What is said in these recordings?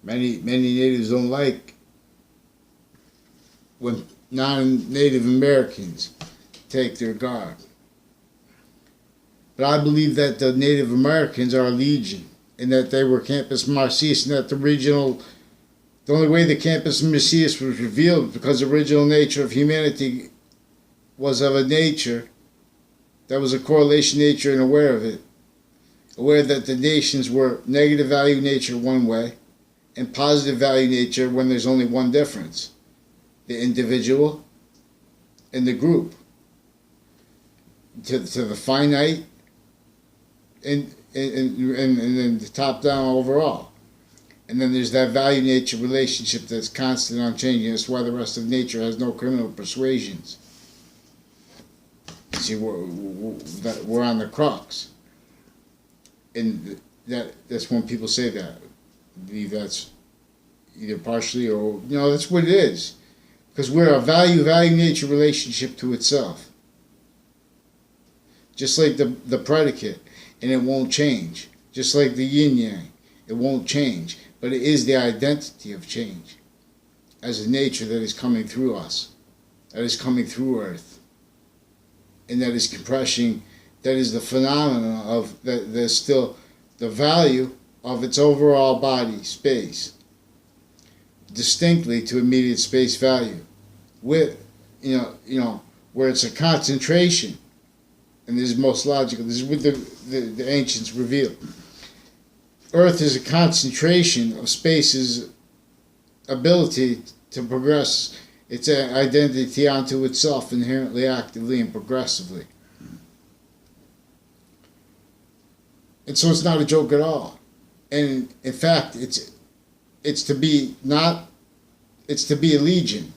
Many natives don't like when non-Native Americans take their garb. But I believe that the Native Americans are a legion, and that they were Campus Marcius, and that the only way the Campus Marcius was revealed because the original nature of humanity was of a nature that was a correlation nature and aware of it. Aware that the nations were negative value nature one way and positive value nature when there's only one difference. The individual and the group. To the finite and then the top down overall. And then there's that value nature relationship that's constant, unchanging. That's why the rest of nature has no criminal persuasions. See, we're on the crux. And that's when people say that. I believe that's either partially or, that's what it is. Because we're a value nature relationship to itself. Just like the predicate, and it won't change. Just like the yin yang, it won't change. But it is the identity of change as a nature that is coming through us, that is coming through Earth, and that is compressing, that is the phenomenon of, that there's still the value of its overall body, space, distinctly to immediate space value, with, where it's a concentration. And this is most logical. This is what the ancients revealed. Earth is a concentration of space's ability to progress its identity onto itself inherently, actively, and progressively. And so it's not a joke at all. And in fact, it's to be a legion.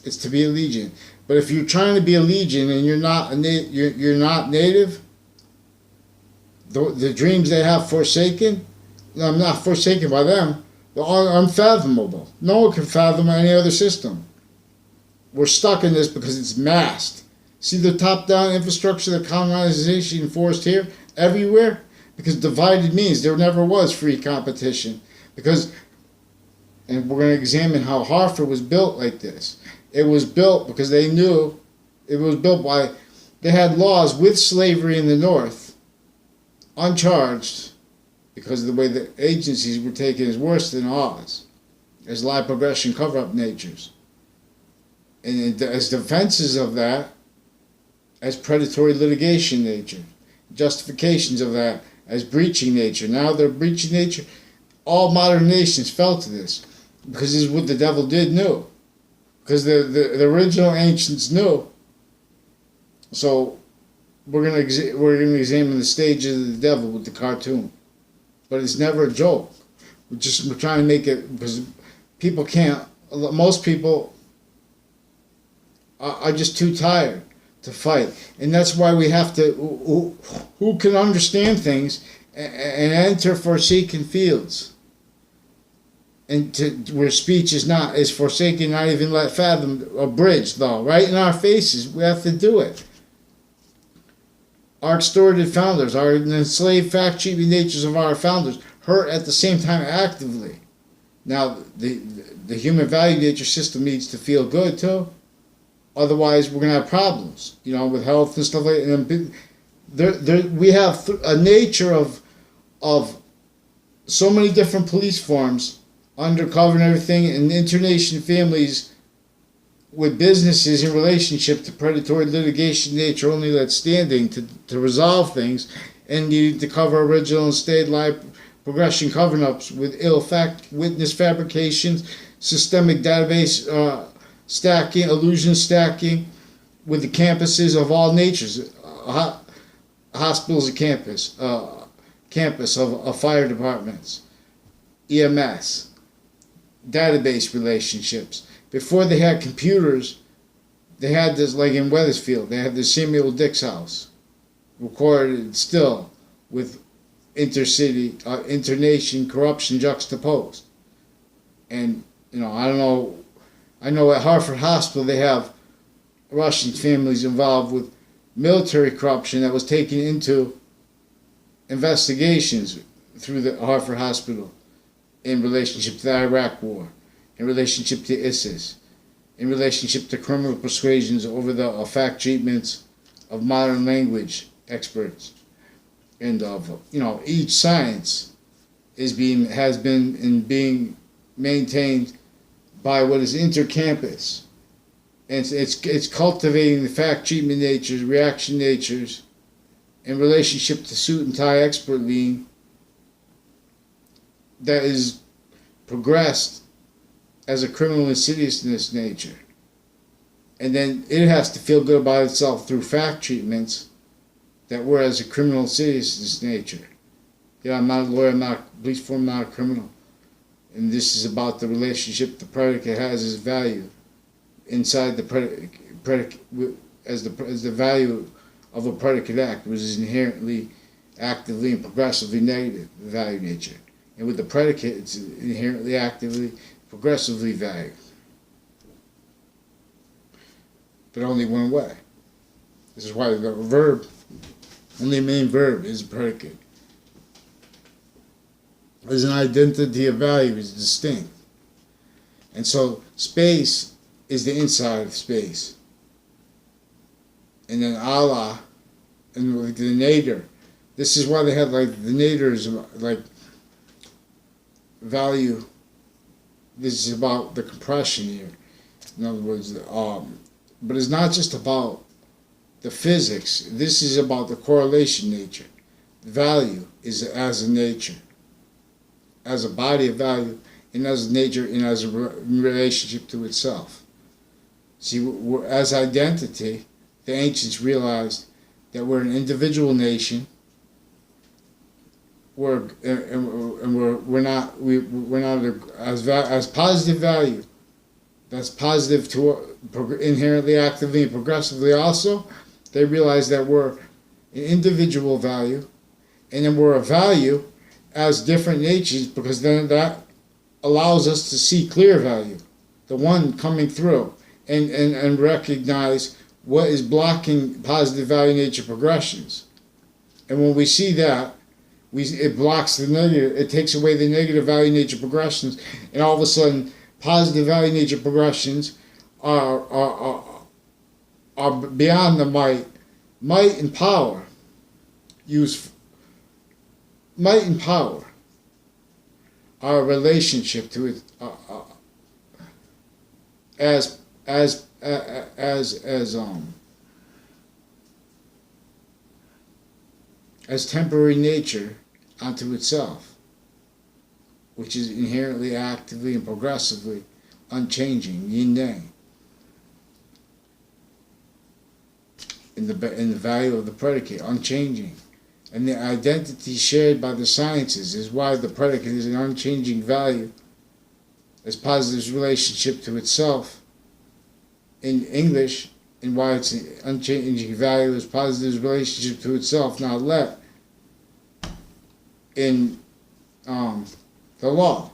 It's to be a legion. But if you're trying to be a legion and you're not native, the dreams they have forsaken, I'm not forsaken by them, they're unfathomable. No one can fathom any other system. We're stuck in this because it's masked. See the top-down infrastructure that colonization enforced here, everywhere? Because divided means there never was free competition. And we're going to examine how Hartford was built like this. It was built because they knew they had laws with slavery in the North, uncharged, because of the way the agencies were taken as worse than ours, as lie, progression, cover-up natures. And as defenses of that, as predatory litigation nature, justifications of that, as breaching nature. Now they're breaching nature. All modern nations fell to this, because this is what the devil knew. Because the original ancients knew. So we're gonna examine the stages of the devil with the cartoon, but it's never a joke. We're trying to make it, because people can't. Most people are just too tired to fight, and that's why we have to. Who can understand things and enter forsaken fields. And where speech is forsaken, not even let fathom, abridged though, right in our faces. We have to do it. Our extorted founders, our enslaved fact-cheating natures of our founders, hurt at the same time actively. Now, the human value nature system needs to feel good too. Otherwise, we're going to have problems, with health and stuff like that. We have a nature of so many different police forms, undercover and everything, and internation families with businesses in relationship to predatory litigation nature only that's standing to resolve things, and needing to cover original and state life progression cover-ups with ill fact witness fabrications, systemic database stacking, illusion stacking with the campuses of all natures, hospitals of campus of fire departments, EMS, database relationships. Before they had computers, they had this, like in Wethersfield, they had the Samuel Dix house, recorded still with intercity, internation corruption juxtaposed. And, I know at Hartford Hospital they have Russian families involved with military corruption that was taken into investigations through the Hartford Hospital. in relationship to the Iraq War, in relationship to ISIS, in relationship to criminal persuasions over the fact treatments of modern language experts, and of each science has been being maintained by what is intercampus, and it's cultivating the fact treatment natures, reaction natures, in relationship to suit and tie expert lean that is progressed as a criminal insidiousness nature. And then it has to feel good about itself through fact treatments that were as a criminal insidiousness nature. Yeah, I'm not a lawyer, I'm not a police form, not a criminal. And this is about the relationship the predicate has as value inside the predicate as the value of a predicate act, which is inherently, actively, and progressively negative value nature. And with the predicate, it's inherently, actively, progressively valued. But only one way. This is why the verb, only main verb is predicate. As an identity of value is distinct. And so space is the inside of space. And then Allah and like the nadir. This is why they had like the naders like value. This is about the compression here. In other words, but it's not just about the physics. This is about the correlation nature. Value is as a nature, as a body of value, and as a nature, and as a relationship to itself. See, as identity, the ancients realized that we're an individual nation. We're not as positive value. That's positive to inherently, actively, and progressively. Also, they realize that we're an individual value, and then we're a value as different natures, because then that allows us to see clear value, the one coming through, and recognize what is blocking positive value nature progressions. And when we see that, it blocks the negative, it takes away the negative value nature progressions, and all of a sudden positive value nature progressions are beyond the might and power. Use might and power. Our relationship to it as temporary nature unto itself, which is inherently, actively, and progressively unchanging, yin yang, in the value of the predicate, unchanging. And the identity shared by the sciences is why the predicate is an unchanging value as positive relationship to itself in English, and why it's an unchanging value as positive relationship to itself, not let, in the law.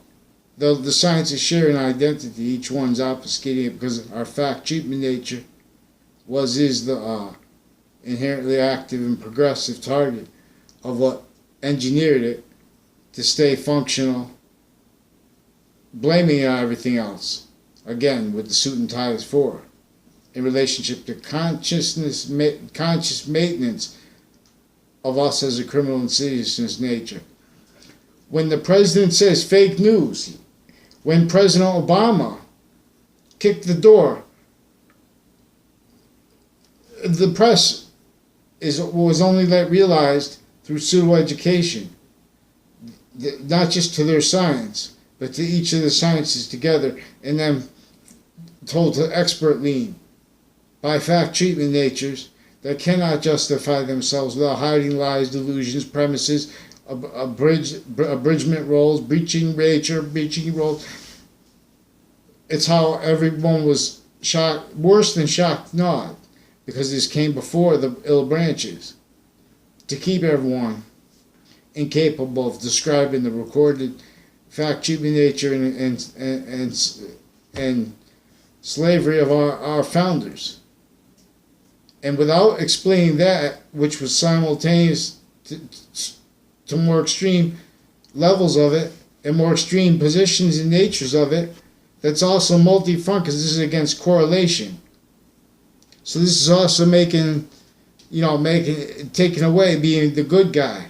Though the sciences share an identity, each one's obfuscating it because our fact treatment nature is the inherently active and progressive target of what engineered it to stay functional, blaming it on everything else. Again, with the suit and ties for, in relationship to conscious maintenance of us as a criminal insidiousness nature. When the president says fake news, when President Obama kicked the door, the press was only realized through pseudo-education, not just to their science, but to each of the sciences together, and then told to expert lean by fact treatment natures that cannot justify themselves without hiding lies, delusions, premises, abridgment roles, breaching nature, breaching roles. It's how everyone was shocked, worse than shocked not, because this came before the ill branches, to keep everyone incapable of describing the recorded fact treatment nature and slavery of our founders. And without explaining that, which was simultaneous to more extreme levels of it, and more extreme positions and natures of it, that's also multi-front, because this is against correlation. So this is also taking away being the good guy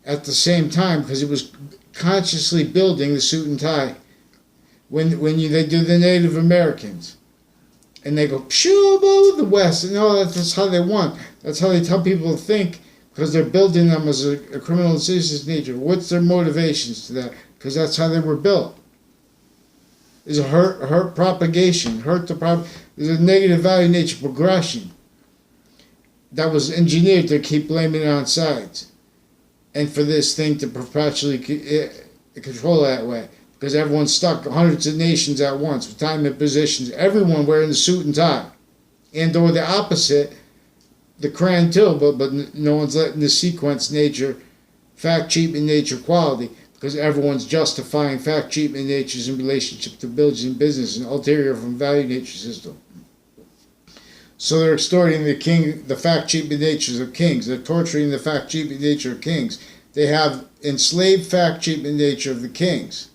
at the same time, because it was consciously building the suit and tie. When they do the Native Americans, and they go, shoo, the West, and that's how they want. That's how they tell people to think, because they're building them as a criminal and citizen's nature. What's their motivations to that? Because that's how they were built. Is a hurt propagation, there's a negative value nature progression that was engineered to keep blaming it on sides, and for this thing to perpetually control that way, because everyone's stuck, hundreds of nations at once with time and positions, everyone wearing the suit and tie, and or the opposite, the Quran too, but no one's letting the sequence nature, fact, cheaping nature, quality, because everyone's justifying fact, cheaping natures in relationship to business and ulterior from value nature system. So they're extorting the fact, cheaping natures of kings. They're torturing the fact, cheaping nature of kings. They have enslaved fact, cheaping nature of the kings.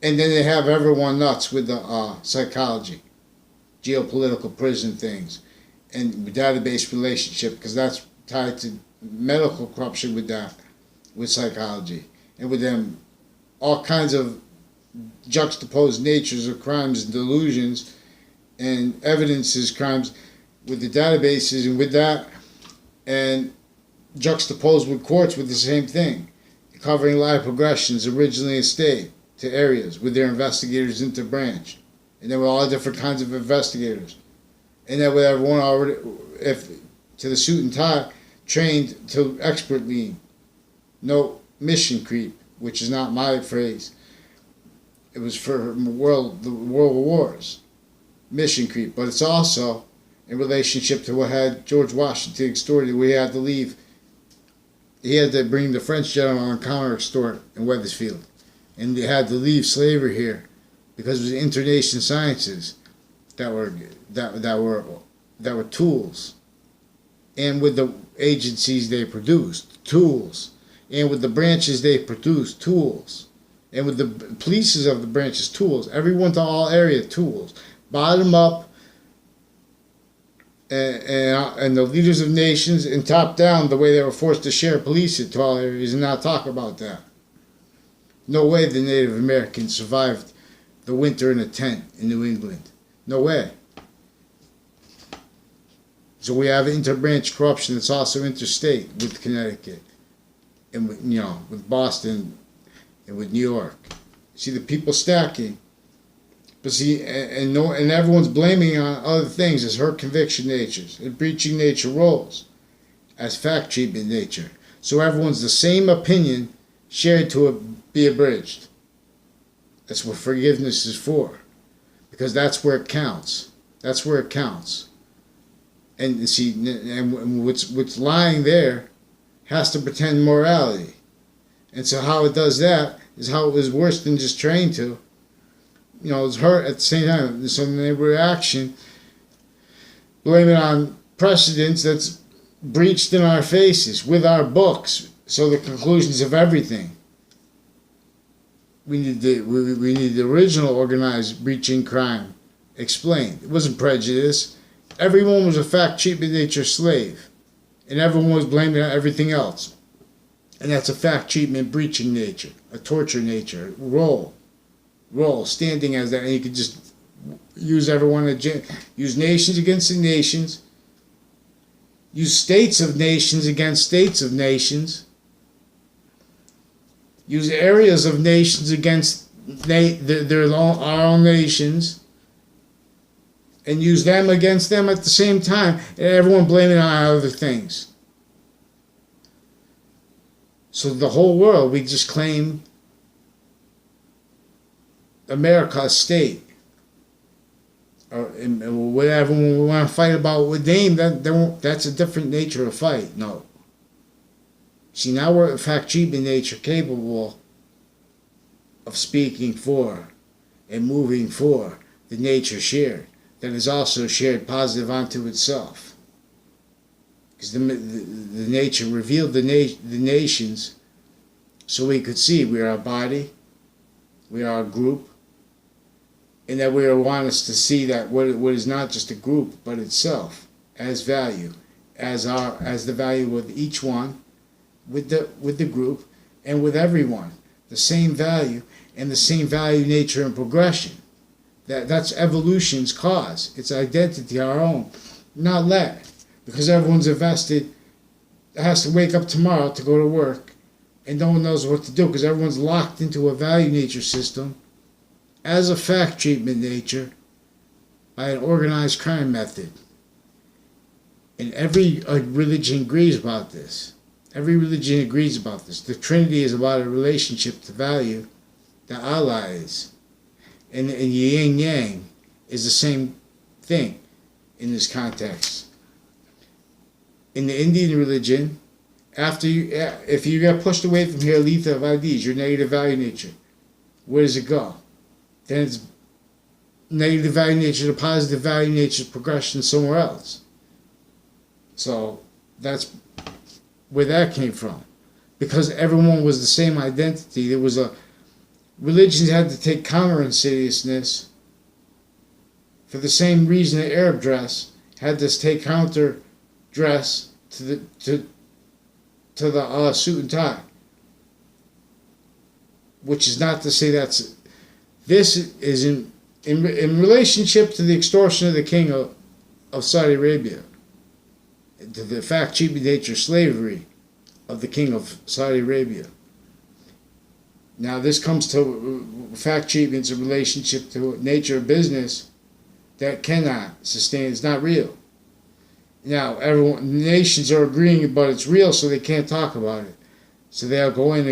And then they have everyone nuts with the psychology, geopolitical prison things, and database relationship, because that's tied to medical corruption with that, with psychology, and with them all kinds of juxtaposed natures of crimes and delusions and evidences crimes with the databases, and with that, and juxtaposed with courts with the same thing, covering live progressions originally in state to areas with their investigators interbranch, and then with all different kinds of investigators, and then with everyone already, if to the suit and tie, trained to expertly no mission creep, which is not my phrase. It was for the world wars, mission creep, but it's also in relationship to what had George Washington extorted. We had to leave. He had to bring the French gentleman on counter extort in Wethersfield, and they had to leave slavery here because it was internation sciences that were tools, and with the agencies they produced tools, and with the branches they produced tools, and with the polices of the branches tools, everyone to all area tools, bottom up, and the leaders of nations, and top down, the way they were forced to share police it to all areas and not talk about that. No way the Native Americans survived the winter in a tent in New England. No way. So we have interbranch corruption that's also interstate with Connecticut, and with Boston, and with New York. See the people stacking, but see, and everyone's blaming on other things as her conviction natures and breaching nature roles as fact cheaping nature. So everyone's the same opinion shared to be abridged. That's what forgiveness is for, because that's where it counts. That's where it counts. And see, and what's lying there has to pretend morality. And so how it does that is how it was worse than just trained to. It's hurt at the same time. So in the reaction, blame it on precedents that's breached in our faces with our books. So the conclusions of everything. We need the original organized breaching crime explained. It wasn't prejudice. Everyone was a fact cheaping nature slave, and everyone was blaming on everything else. And that's a fact cheaping breaching nature, a torture nature, role, standing as that, and you could just use everyone, use nations against the nations, use states of nations against states of nations, use areas of nations against our own nations, and use them against them at the same time, and everyone blaming on other things. So the whole world, we just claim America a state, or whatever. When we want to fight about with name, that's a different nature of fight. No. See, now we're fact cheaping nature capable of speaking for and moving for the nature shared, that is also shared positive onto itself. Because the nature revealed the nations so we could see we are a body, we are a group, and that we want us to see that what is not just a group but itself as value, as the value of each one with the group and with everyone, the same value and the same value, nature, and progression. That's evolution's cause. It's identity, our own, not let, because everyone's invested. Has to wake up tomorrow to go to work, and no one knows what to do because everyone's locked into a value nature system as a fact treatment nature by an organized crime method. And every religion agrees about this. Every religion agrees about this. The Trinity is about a relationship to value. The Allah is. And yin yang is the same thing in this context. In the Indian religion, if you get pushed away from here, letha of IDs, your negative value nature, where does it go? Then it's negative value nature to positive value nature progression somewhere else. So that's where that came from. Because everyone was the same identity. There was religions had to take counter insidiousness for the same reason the Arab dress had to take counter dress to the suit and tie, which is not to say this is in relationship to the extortion of the king of Saudi Arabia, to the fact cheaping nature slavery of the king of Saudi Arabia. Now this comes to fact treatments in relationship to nature of business that cannot sustain. It's not real. Now nations are agreeing, but it's real, so they can't talk about it. So they'll go in and